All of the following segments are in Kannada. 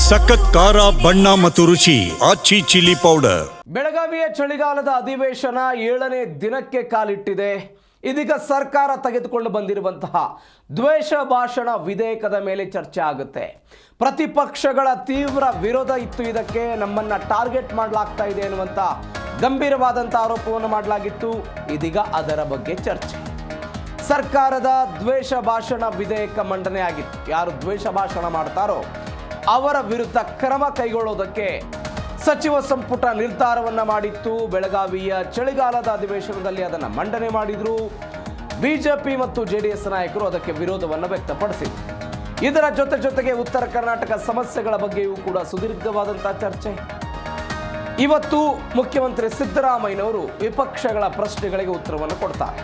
ಸಖತ್ ಖಾರ ಬಣ್ಣ ಮತ್ತು ರುಚಿ ಆಚಿ ಚಿಲ್ಲಿ ಪೌಡರ್. ಬೆಳಗಾವಿಯ ಚಳಿಗಾಲದ ಅಧಿವೇಶನ 7ನೇ ದಿನಕ್ಕೆ ಕಾಲಿಟ್ಟಿದೆ. ಇದೀಗ ಸರ್ಕಾರ ತೆಗೆದುಕೊಂಡು ಬಂದಿರುವಂತಹ ದ್ವೇಷ ಭಾಷಣ ವಿಧೇಯಕದ ಮೇಲೆ ಚರ್ಚೆ ಆಗುತ್ತೆ. ಪ್ರತಿಪಕ್ಷಗಳ ತೀವ್ರ ವಿರೋಧ ಇತ್ತು. ಇದಕ್ಕೆ ನಮ್ಮನ್ನ ಟಾರ್ಗೆಟ್ ಮಾಡಲಾಗ್ತಾ ಇದೆ ಅನ್ನುವಂಥ ಗಂಭೀರವಾದಂಥ ಆರೋಪವನ್ನು ಮಾಡಲಾಗಿತ್ತು. ಇದೀಗ ಅದರ ಬಗ್ಗೆ ಚರ್ಚೆ. ಸರ್ಕಾರದ ದ್ವೇಷ ಭಾಷಣ ವಿಧೇಯಕ ಮಂಡನೆ ಆಗಿತ್ತು. ಯಾರು ದ್ವೇಷ ಭಾಷಣ ಮಾಡ್ತಾರೋ ಅವರ ವಿರುದ್ಧ ಕ್ರಮ ಕೈಗೊಳ್ಳೋದಕ್ಕೆ ಸಚಿವ ಸಂಪುಟ ನಿರ್ಧಾರವನ್ನು ಮಾಡಿತ್ತು. ಬೆಳಗಾವಿಯ ಚಳಿಗಾಲದ ಅಧಿವೇಶನದಲ್ಲಿ ಅದನ್ನು ಮಂಡನೆ ಮಾಡಿದ್ರು. ಬಿಜೆಪಿ ಮತ್ತು JDS ನಾಯಕರು ಅದಕ್ಕೆ ವಿರೋಧವನ್ನು ವ್ಯಕ್ತಪಡಿಸಿದರು. ಇದರ ಜೊತೆಗೆ ಉತ್ತರ ಕರ್ನಾಟಕ ಸಮಸ್ಯೆಗಳ ಬಗ್ಗೆಯೂ ಕೂಡ ಸುದೀರ್ಘವಾದಂತಹ ಚರ್ಚೆ. ಇವತ್ತು ಮುಖ್ಯಮಂತ್ರಿ ಸಿದ್ದರಾಮಯ್ಯನವರು ವಿಪಕ್ಷಗಳ ಪ್ರಶ್ನೆಗಳಿಗೆ ಉತ್ತರವನ್ನು ಕೊಡ್ತಾರೆ.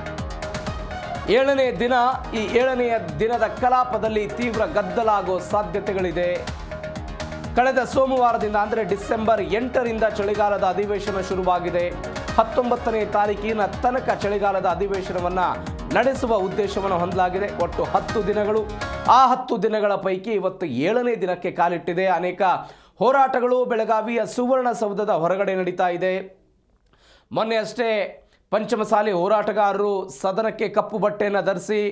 7ನೇ ದಿನ, ಈ 7ನೇ ದಿನದ ಕಲಾಪದಲ್ಲಿ ತೀವ್ರ ಗದ್ದಲ ಆಗೋ ಸಾಧ್ಯತೆಗಳಿದೆ. ಕಳೆದ ಸೋಮವಾರದಿಂದ ಅಂದರೆ ಡಿಸೆಂಬರ್ 8ರಿಂದ ಚಳಿಗಾಲದ ಅಧಿವೇಶನ ಶುರುವಾಗಿದೆ. 19ನೇ ತಾರೀಕಿನ ತನಕ ಚಳಿಗಾಲದ ಅಧಿವೇಶನವನ್ನು ನಡೆಸುವ ಉದ್ದೇಶವನ್ನು ಹೊಂದಲಾಗಿದೆ. ಒಟ್ಟು 10 ದಿನಗಳು. ಆ 10 ದಿನಗಳ ಪೈಕಿ ಇವತ್ತು 7ನೇ ದಿನಕ್ಕೆ ಕಾಲಿಟ್ಟಿದೆ. ಅನೇಕ ಹೋರಾಟಗಳು ಬೆಳಗಾವಿಯ ಸುವರ್ಣಸೌಧದ ಹೊರಗಡೆ ನಡೀತಾ ಇದೆ. ಮೊನ್ನೆ ಅಷ್ಟೇ ಪಂಚಮಸಾಲಿ ಹೋರಾಟಗಾರರು ಸದನಕ್ಕೆ ಕಪ್ಪು ಬಟ್ಟೆಯನ್ನು ಧರಿಸಿ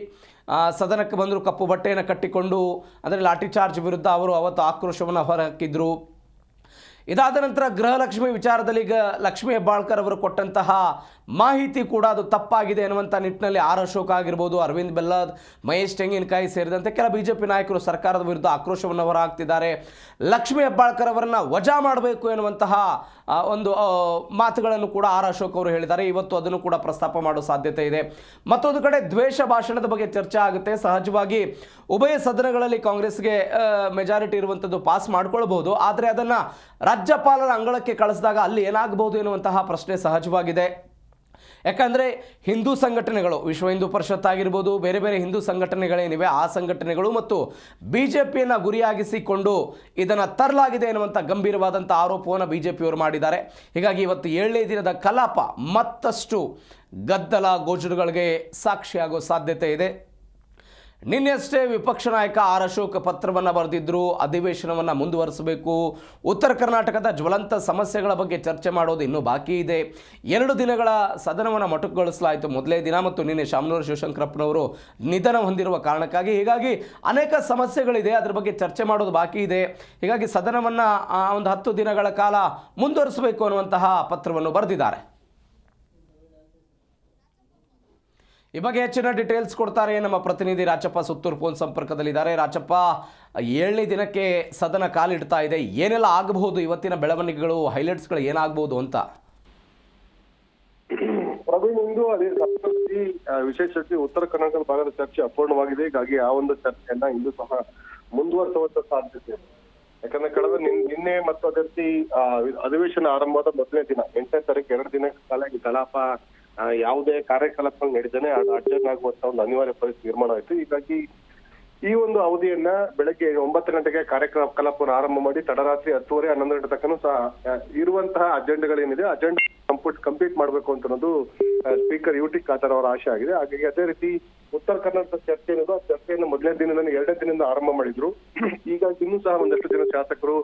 ಸದನಕ್ಕೆ ಬಂದರು. ಕಪ್ಪು ಬಟ್ಟೆಯನ್ನು ಕಟ್ಟಿಕೊಂಡು ಅಂದರೆ ಲಾಠಿ ಚಾರ್ಜ್ ವಿರುದ್ಧ ಅವರು ಅವತ್ತು ಆಕ್ರೋಶವನ್ನು ಹೊರಹಾಕಿದ್ರು. ಇದಾದ ನಂತರ ಗೃಹಲಕ್ಷ್ಮಿ ವಿಚಾರದಲ್ಲಿ ಲಕ್ಷ್ಮೀ ಹೆಬ್ಬಾಳ್ಕರ್ ಅವರು ಕೊಟ್ಟಂತಹ ಮಾಹಿತಿ ಕೂಡ ಅದು ತಪ್ಪಾಗಿದೆ ಅನ್ನುವಂಥ ನಿಟ್ಟಿನಲ್ಲಿ ಆರ್ ಅಶೋಕ್ ಆಗಿರ್ಬೋದು, ಅರವಿಂದ್ ಬೆಲ್ಲದ್, ಮಹೇಶ್ ತೆಂಗಿನಕಾಯಿ ಸೇರಿದಂತೆ ಕೆಲ ಬಿಜೆಪಿ ನಾಯಕರು ಸರ್ಕಾರದ ವಿರುದ್ಧ ಆಕ್ರೋಶವನ್ನು ಹೊರಹಾಕ್ತಿದ್ದಾರೆ. ಲಕ್ಷ್ಮೀ ಹೆಬ್ಬಾಳ್ಕರ್ ಅವರನ್ನು ವಜಾ ಮಾಡಬೇಕು ಎನ್ನುವಂತಹ ಒಂದು ಮಾತುಗಳನ್ನು ಕೂಡ ಆರ್ ಅಶೋಕ್ ಅವರು ಹೇಳಿದ್ದಾರೆ. ಇವತ್ತು ಅದನ್ನು ಕೂಡ ಪ್ರಸ್ತಾಪ ಮಾಡೋ ಸಾಧ್ಯತೆ ಇದೆ. ಮತ್ತೊಂದು ಕಡೆ ದ್ವೇಷ ಭಾಷಣದ ಬಗ್ಗೆ ಚರ್ಚೆ ಆಗುತ್ತೆ. ಸಹಜವಾಗಿ ಉಭಯ ಸದನಗಳಲ್ಲಿ ಕಾಂಗ್ರೆಸ್ಗೆ ಮೆಜಾರಿಟಿ ಇರುವಂಥದ್ದು ಪಾಸ್ ಮಾಡ್ಕೊಳ್ಬಹುದು. ಆದರೆ ಅದನ್ನು ರಾಜ್ಯಪಾಲರ ಅಂಗಳಕ್ಕೆ ಕಳಿಸಿದಾಗ ಅಲ್ಲಿ ಏನಾಗಬಹುದು ಎನ್ನುವಂತಹ ಪ್ರಶ್ನೆ ಸಹಜವಾಗಿದೆ. ಯಾಕಂದರೆ ಹಿಂದೂ ಸಂಘಟನೆಗಳು, ವಿಶ್ವ ಹಿಂದೂ ಪರಿಷತ್ ಆಗಿರ್ಬೋದು, ಬೇರೆ ಬೇರೆ ಹಿಂದೂ ಸಂಘಟನೆಗಳೇನಿವೆ ಆ ಸಂಘಟನೆಗಳು ಮತ್ತು BJPಯನ್ನು ಗುರಿಯಾಗಿಸಿಕೊಂಡು ಇದನ್ನು ತರಲಾಗಿದೆ ಎನ್ನುವಂಥ ಗಂಭೀರವಾದಂಥ ಆರೋಪವನ್ನು BJPಯವರು ಮಾಡಿದ್ದಾರೆ. ಹೀಗಾಗಿ ಇವತ್ತು 7ನೇ ದಿನದ ಕಲಾಪ ಮತ್ತಷ್ಟು ಗದ್ದಲ ಗೋಜಲುಗಳಿಗೆ ಸಾಕ್ಷಿಯಾಗೋ ಸಾಧ್ಯತೆ ಇದೆ. ನಿನ್ನೆಯಷ್ಟೇ ವಿಪಕ್ಷ ನಾಯಕ ಆರ್ ಅಶೋಕ್ ಪತ್ರವನ್ನು ಬರೆದಿದ್ದರು. ಅಧಿವೇಶನವನ್ನು ಮುಂದುವರಿಸಬೇಕು, ಉತ್ತರ ಕರ್ನಾಟಕದ ಜ್ವಲಂತ ಸಮಸ್ಯೆಗಳ ಬಗ್ಗೆ ಚರ್ಚೆ ಮಾಡೋದು ಇನ್ನೂ ಬಾಕಿ ಇದೆ. 2 ದಿನಗಳ ಸದನವನ್ನು ಮೊಟಕುಗೊಳಿಸಲಾಯಿತು ಮೊದಲೇ ದಿನ, ಮತ್ತು ನಿನ್ನೆ ಶಾಮನೂರು ಶಿವಶಂಕರಪ್ಪನವರು ನಿಧನ ಹೊಂದಿರುವ ಕಾರಣಕ್ಕಾಗಿ. ಹೀಗಾಗಿ ಅನೇಕ ಸಮಸ್ಯೆಗಳಿದೆ, ಅದರ ಬಗ್ಗೆ ಚರ್ಚೆ ಮಾಡೋದು ಬಾಕಿ ಇದೆ. ಹೀಗಾಗಿ ಸದನವನ್ನು ಒಂದು 10 ದಿನಗಳ ಕಾಲ ಮುಂದುವರಿಸಬೇಕು ಅನ್ನುವಂತಹ ಪತ್ರವನ್ನು ಬರೆದಿದ್ದಾರೆ. ಈ ಬಗ್ಗೆ ಹೆಚ್ಚಿನ ಡೀಟೇಲ್ಸ್ ಕೊಡ್ತಾರೆ ನಮ್ಮ ಪ್ರತಿನಿಧಿ ರಾಚಪ್ಪ ಸುತ್ತೂರು ಫೋನ್ ಸಂಪರ್ಕದಲ್ಲಿದ್ದಾರೆ. ರಾಚಪ್ಪ, 7ನೇ ದಿನಕ್ಕೆ ಸದನ ಕಾಲಿಡ್ತಾ ಇದೆ. ಏನೆಲ್ಲ ಆಗಬಹುದು ಇವತ್ತಿನ ಬೆಳವಣಿಗೆಗಳು, ಹೈಲೈಟ್ಸ್ಗಳು ಏನಾಗಬಹುದು ಅಂತ? ಪ್ರವೀಣ್, ಇಂದು ವಿಶೇಷವಾಗಿ ಉತ್ತರ ಕರ್ನಾಟಕ ಭಾಗದ ಚರ್ಚೆ ಅಪೂರ್ಣವಾಗಿದೆ. ಹೀಗಾಗಿ ಆ ಒಂದು ಚರ್ಚೆಯನ್ನ ಇಂದು ಸಹ ಮುಂದುವರಿಸುವಂತ ಸಾಧ್ಯತೆ ಇದೆ. ಯಾಕಂದ್ರೆ ಕಳೆದ ನಿನ್ನೆ ಮತ್ತು ಅದೇ ರೀತಿ ಅಧಿವೇಶನ ಆರಂಭವಾದ ಮೊದಲನೇ ದಿನ 8ನೇ ತಾರೀಕು 2 ದಿನ ಕಾಲ ಈ ಕಲಾಪ ಯಾವುದೇ ಕಾರ್ಯಕಲಾಪಗಳು ನಡೆದೇನೆ ಅಡ್ಜರ್ನ್ ಆಗುವಂತ ಒಂದು ಅನಿವಾರ್ಯ ಪರಿಸ್ಥಿತಿ ನಿರ್ಮಾಣ ಆಯಿತು. ಹೀಗಾಗಿ ಈ ಒಂದು ಅವಧಿಯನ್ನ ಬೆಳಗ್ಗೆ 9 ಗಂಟೆಗೆ ಕಲಾಪವನ್ನು ಆರಂಭ ಮಾಡಿ ತಡರಾತ್ರಿ 10:30, 11 ಗಂಟೆ ತನಕ ಸಹ ಇರುವಂತಹ ಅಜೆಂಡಾಗಳೇನಿದೆ ಅಜೆಂಡಾ ಕಂಪ್ಲೀಟ್ ಮಾಡಬೇಕು ಅಂತ ಅನ್ನೋದು ಸ್ಪೀಕರ್ UT ಖಾದರ್ ಅವರ ಆಶೆ ಆಗಿದೆ. ಹಾಗಾಗಿ ಅದೇ ರೀತಿ ಉತ್ತರ ಕರ್ನಾಟಕದ ಚರ್ಚೆ ಏನಿದೆ ಆ ಚರ್ಚೆಯನ್ನು ಮೊದಲನೇ ದಿನದಿಂದ 2ನೇ ದಿನದಿಂದ ಆರಂಭ ಮಾಡಿದ್ರು. ಹೀಗಾಗಿ ಇನ್ನೂ ಸಹ ಒಂದಷ್ಟು ಜನ ಶಾಸಕರು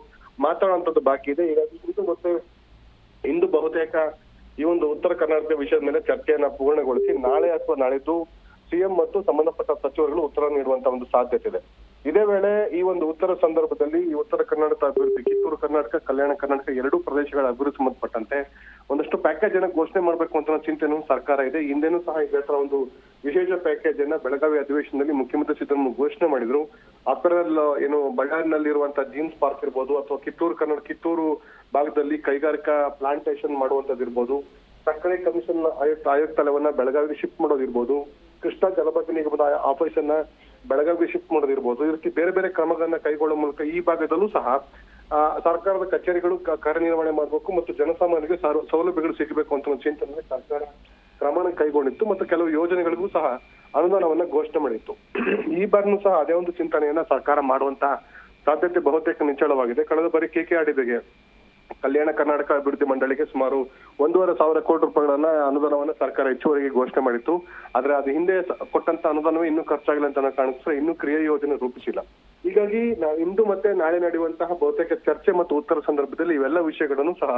ಮಾತಾಡುವಂತದ್ದು ಬಾಕಿ ಇದೆ. ಹೀಗಾಗಿ ಇಂದು ಬಹುತೇಕ ಈ ಒಂದು ಉತ್ತರ ಕರ್ನಾಟಕ ವಿಷಯದ ಮೇಲೆ ಚರ್ಚೆಯನ್ನ ಪೂರ್ಣಗೊಳಿಸಿ ನಾಳೆ ಅಥವಾ ನಾಳಿದ್ದು CM ಮತ್ತು ಸಂಬಂಧಪಟ್ಟ ಸಚಿವರುಗಳು ಉತ್ತರ ನೀಡುವಂತ ಒಂದು ಸಾಧ್ಯತೆ ಇದೆ. ಇದೇ ವೇಳೆ ಈ ಒಂದು ಉತ್ತರ ಸಂದರ್ಭದಲ್ಲಿ ಈ ಉತ್ತರ ಕರ್ನಾಟಕ ಅಭಿವೃದ್ಧಿ, ಕಿತ್ತೂರು ಕರ್ನಾಟಕ, ಕಲ್ಯಾಣ ಕರ್ನಾಟಕ 2 ಪ್ರದೇಶಗಳ ಅಭಿವೃದ್ಧಿ ಸಂಬಂಧಪಟ್ಟಂತೆ ಒಂದಷ್ಟು ಪ್ಯಾಕೇಜ್ ಅನ್ನ ಘೋಷಣೆ ಮಾಡಬೇಕು ಅಂತ ಚಿಂತನೆ ಸರ್ಕಾರ ಇದೆ. ಹಿಂದೆನೂ ಸಹ ಇದೇ ತರ ಒಂದು ವಿಶೇಷ ಪ್ಯಾಕೇಜ್ ಅನ್ನ ಬೆಳಗಾವಿ ಅಧಿವೇಶನದಲ್ಲಿ ಮುಖ್ಯಮಂತ್ರಿ ಸಿದ್ದರಾಮಯ್ಯ ಘೋಷಣೆ ಮಾಡಿದ್ರು. ಅಪರಲ್ ಏನು ಬಳ್ಳಾರಿನಲ್ಲಿರುವಂತಹ ಜೀನ್ಸ್ ಪಾರ್ಕ್ ಇರ್ಬೋದು, ಅಥವಾ ಕಿತ್ತೂರು ಭಾಗದಲ್ಲಿ ಕೈಗಾರಿಕಾ ಪ್ಲಾಂಟೇಶನ್ ಮಾಡುವಂತದ್ದಿರ್ಬೋದು, ಸಕ್ಕರೆ ಕಮಿಷನ್ ಆಯುಕ್ತಾಲಯವನ್ನ ಬೆಳಗಾವಿಗೆ ಶಿಫ್ಟ್ ಮಾಡೋದಿರ್ಬೋದು, ಕೃಷ್ಣಾ ಜಲಬಂಧ ನಿಗಮದ ಆಫೀಸ್ ಅನ್ನ ಬೆಳಗಾವಿಗೆ ಶಿಫ್ಟ್ ಮಾಡೋದಿರ್ಬೋದು, ಈ ರೀತಿ ಬೇರೆ ಬೇರೆ ಕ್ರಮಗಳನ್ನ ಕೈಗೊಳ್ಳುವ ಮೂಲಕ ಈ ಭಾಗದಲ್ಲೂ ಸಹ ಸರ್ಕಾರದ ಕಚೇರಿಗಳು ಕಾರ್ಯನಿರ್ವಹಣೆ ಮಾಡಬೇಕು ಮತ್ತು ಜನಸಾಮಾನ್ಯರಿಗೆ ಸೌಲಭ್ಯಗಳು ಸಿಗಬೇಕು ಅಂತ ಒಂದು ಚಿಂತನೆ ಸರ್ಕಾರ ಕ್ರಮನ ಕೈಗೊಂಡಿತ್ತು ಮತ್ತು ಕೆಲವು ಯೋಜನೆಗಳಿಗೂ ಸಹ ಅನುದಾನವನ್ನ ಘೋಷಣೆ ಮಾಡಿತ್ತು. ಈ ಬಾರಿನೂ ಸಹ ಅದೇ ಒಂದು ಚಿಂತನೆಯನ್ನ ಸರ್ಕಾರ ಮಾಡುವಂತ ಸಾಧ್ಯತೆ ಬಹುತೇಕ ನಿಚ್ಚಳವಾಗಿದೆ. ಕಳೆದ ಬಾರಿ KKRDBಗೆ ಕಲ್ಯಾಣ ಕರ್ನಾಟಕ ಅಭಿವೃದ್ಧಿ ಮಂಡಳಿಗೆ ಸುಮಾರು 1,500 ಕೋಟಿ ರೂಪಾಯಿಗಳನ್ನ ಅನುದಾನವನ್ನ ಸರ್ಕಾರ ಹೆಚ್ಚುವರಿಗೆ ಘೋಷಣೆ ಮಾಡಿತ್ತು. ಆದ್ರೆ ಅದು ಹಿಂದೆ ಕೊಟ್ಟಂತ ಅನುದಾನವೇ ಇನ್ನೂ ಖರ್ಚಾಗಿಲ್ಲ ಅಂತ ಕಾಣಿಸ್ತಾರೆ. ಇನ್ನೂ ಕ್ರಿಯಾ ಯೋಜನೆ ರೂಪಿಸಿಲ್ಲ. ಈಗ ಹೀಗಾಗಿ ಇಂದು ಮತ್ತೆ ನಾಳೆ ನಡೆಯುವಂತಹ ಬಹುತೇಕ ಚರ್ಚೆ ಮತ್ತು ಉತ್ತರ ಸಂದರ್ಭದಲ್ಲಿ ಇವೆಲ್ಲ ವಿಷಯಗಳನ್ನು ಸಹ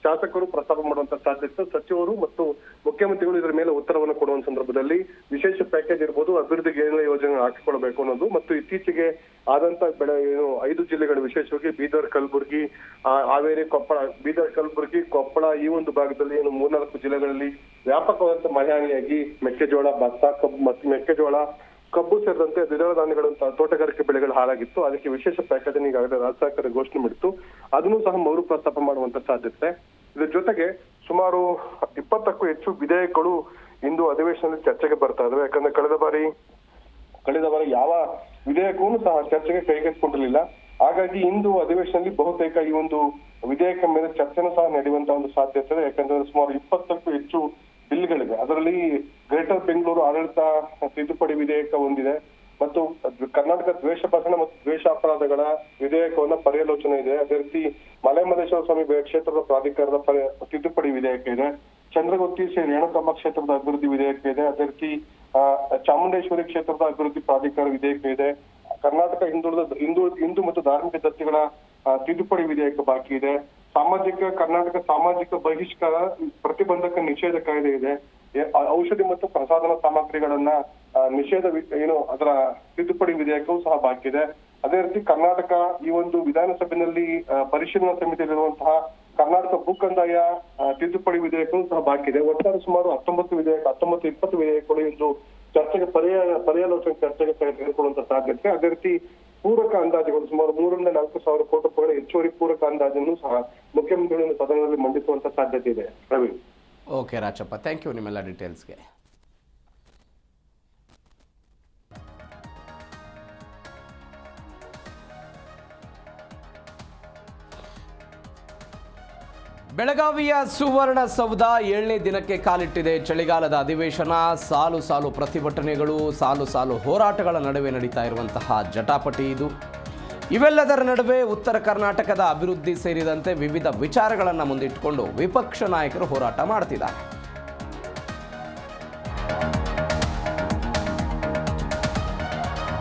ಶಾಸಕರು ಪ್ರಸ್ತಾಪ ಮಾಡುವಂತ ಸಾಧ್ಯತೆ, ಸಚಿವರು ಮತ್ತು ಮುಖ್ಯಮಂತ್ರಿಗಳು ಇದರ ಮೇಲೆ ಉತ್ತರವನ್ನು ಕೊಡುವ ಸಂದರ್ಭದಲ್ಲಿ ವಿಶೇಷ ಪ್ಯಾಕೇಜ್ ಇರ್ಬೋದು, ಅಭಿವೃದ್ಧಿ ಯೋಜನೆ ಹಾಕಿಕೊಳ್ಬೇಕು ಅನ್ನೋದು ಮತ್ತು ಇತ್ತೀಚೆಗೆ ಆದಂತ 5 ಜಿಲ್ಲೆಗಳು, ವಿಶೇಷವಾಗಿ ಬೀದರ್, ಕಲಬುರಗಿ, ಹಾವೇರಿ, ಕೊಪ್ಪಳ ಈ ಒಂದು ಭಾಗದಲ್ಲಿ 3-4 ಜಿಲ್ಲೆಗಳಲ್ಲಿ ವ್ಯಾಪಕವಾದಂತ ಮಳೆಹಾನಿಯಾಗಿ ಮೆಕ್ಕೆಜೋಳ, ಭತ್ತ, ಕಬ್ಬು ಸೇರಿದಂತೆ ದ್ವಿದಳ ಧಾನ್ಯಗಳಂತ ತೋಟಗಾರಿಕೆ ಬೆಳೆಗಳು ಹಾಳಾಗಿತ್ತು. ಅದಕ್ಕೆ ವಿಶೇಷ ಪ್ಯಾಕೇಜ್ ಈಗಾಗಲೇ ರಾಜ್ಯ ಸರ್ಕಾರ ಘೋಷಣೆ ಮಾಡಿತ್ತು. ಅದನ್ನು ಸಹ ಮರು ಪ್ರಸ್ತಾಪ ಮಾಡುವಂತ ಸಾಧ್ಯತೆ. ಇದ್ರ ಜೊತೆಗೆ ಸುಮಾರು 20ಕ್ಕೂ ಹೆಚ್ಚು ವಿಧೇಯಕಗಳು ಇಂದು ಅಧಿವೇಶನದಲ್ಲಿ ಚರ್ಚೆಗೆ ಬರ್ತಾ ಇದಾವೆ. ಯಾಕಂದ್ರೆ ಕಳೆದ ಬಾರಿ ಯಾವ ವಿಧೇಯಕವೂ ಸಹ ಚರ್ಚೆಗೆ ಕೈಗೆತ್ತಿಕೊಂಡಿರಲಿಲ್ಲ. ಹಾಗಾಗಿ ಇಂದು ಅಧಿವೇಶನದಲ್ಲಿ ಬಹುತೇಕ ಈ ಒಂದು ವಿಧೇಯಕ ಮೇಲೆ ಚರ್ಚೆನೂ ಸಹ ನಡೆಯುವಂತ ಒಂದು ಸಾಧ್ಯತೆ ಇದೆ. ಯಾಕಂದ್ರೆ ಸುಮಾರು 20ಕ್ಕೂ ಹೆಚ್ಚು ಬಿಲ್ಗಳಿವೆ. ಅದರಲ್ಲಿ ಗ್ರೇಟರ್ ಬೆಂಗಳೂರು ಆಡಳಿತ ತಿದ್ದುಪಡಿ ವಿಧೇಯಕ ಒಂದಿದೆ ಮತ್ತು ಕರ್ನಾಟಕ ದ್ವೇಷ ಭಾಷಣ ಮತ್ತು ದ್ವೇಷ ಅಪರಾಧಗಳ ವಿಧೇಯಕವನ್ನ ಪರ್ಯಾಲೋಚನೆ ಇದೆ. ಅದೇ ರೀತಿ ಮಲೆಮಹದೇಶ್ವರ ಸ್ವಾಮಿ ಕ್ಷೇತ್ರದ ಪ್ರಾಧಿಕಾರದ ತಿದ್ದುಪಡಿ ವಿಧೇಯಕ ಇದೆ. ಚಂದ್ರಗುತ್ತಿ ಶ್ರೀ ರೇಣುಕಮ್ಮ ಕ್ಷೇತ್ರದ ಅಭಿವೃದ್ಧಿ ವಿಧೇಯಕ ಇದೆ. ಅದೇ ರೀತಿ ಚಾಮುಂಡೇಶ್ವರಿ ಕ್ಷೇತ್ರದ ಅಭಿವೃದ್ಧಿ ಪ್ರಾಧಿಕಾರ ವಿಧೇಯಕ ಇದೆ. ಕರ್ನಾಟಕ ಹಿಂದೂ ಮತ್ತು ಧಾರ್ಮಿಕ ದತ್ತಿಗಳ ತಿದ್ದುಪಡಿ ವಿಧೇಯಕ ಬಾಕಿ ಇದೆ. ಕರ್ನಾಟಕ ಸಾಮಾಜಿಕ ಬಹಿಷ್ಕಾರ ಪ್ರತಿಬಂಧಕ ನಿಷೇಧ ಕಾಯ್ದೆ ಇದೆ. ಔಷಧಿ ಮತ್ತು ಪ್ರಸಾದನ ಸಾಮಗ್ರಿಗಳನ್ನ ನಿಷೇಧ ಅದರ ತಿದ್ದುಪಡಿ ವಿಧೇಯಕವೂ ಸಹ ಬಾಕಿ ಇದೆ. ಅದೇ ರೀತಿ ಕರ್ನಾಟಕ ಈ ಒಂದು ವಿಧಾನಸಭೆಯಲ್ಲಿ ಪರಿಶೀಲನಾ ಸಮಿತಿಯಲ್ಲಿರುವಂತಹ ಕರ್ನಾಟಕ ಭೂ ಕಂದಾಯ ತಿದ್ದುಪಡಿ ವಿಧೇಯಕವೂ ಸಹ ಬಾಕಿ ಇದೆ. ಒಟ್ಟಾರೆ ಸುಮಾರು 19-20 ವಿಧೇಯಕಗಳು ಇಂದು ಚರ್ಚೆಗೆ ಪರ್ಯಾಲೋಚನೆ ಚರ್ಚೆಗೆ ತೆಗೆದುಕೊಳ್ಳುವಂತ ಸಾಧ್ಯತೆ. ಅದೇ ರೀತಿ ಪೂರಕ ಅಂದಾಜುಗಳು ಸುಮಾರು 3-4 ಸಾವಿರ ಕೋಟಿ ರೂಪಾಯಿಗಳ ಹೆಚ್ಚುವರಿ ಪೂರಕ ಅಂದಾಜನ್ನು ಸಹ ಮುಖ್ಯಮಂತ್ರಿಗಳು ಸದನದಲ್ಲಿ ಮಂಡಿಸುವಂತ ಸಾಧ್ಯತೆ ಇದೆ. Ravi. Okay Rajappa, thank you ನಿಮ್ಮೆಲ್ಲ ಡೀಟೇಲ್ಸ್ಗೆ. ಬೆಳಗಾವಿಯ ಸುವರ್ಣಸೌಧ 7ನೇ ದಿನಕ್ಕೆ ಕಾಲಿಟ್ಟಿದೆ. ಚಳಿಗಾಲದ ಅಧಿವೇಶನ, ಸಾಲು ಪ್ರತಿಭಟನೆಗಳು, ಸಾಲು ಹೋರಾಟಗಳ ನಡುವೆ ನಡೀತಾ ಇರುವಂತಹ ಜಟಾಪಟಿ ಇದು. ಇವೆಲ್ಲದರ ನಡುವೆ ಉತ್ತರ ಕರ್ನಾಟಕದ ಅಭಿವೃದ್ಧಿ ಸೇರಿದಂತೆ ವಿವಿಧ ವಿಚಾರಗಳನ್ನು ಮುಂದಿಟ್ಟುಕೊಂಡು ವಿಪಕ್ಷ ನಾಯಕರು ಹೋರಾಟ ಮಾಡ್ತಿದ್ದಾರೆ.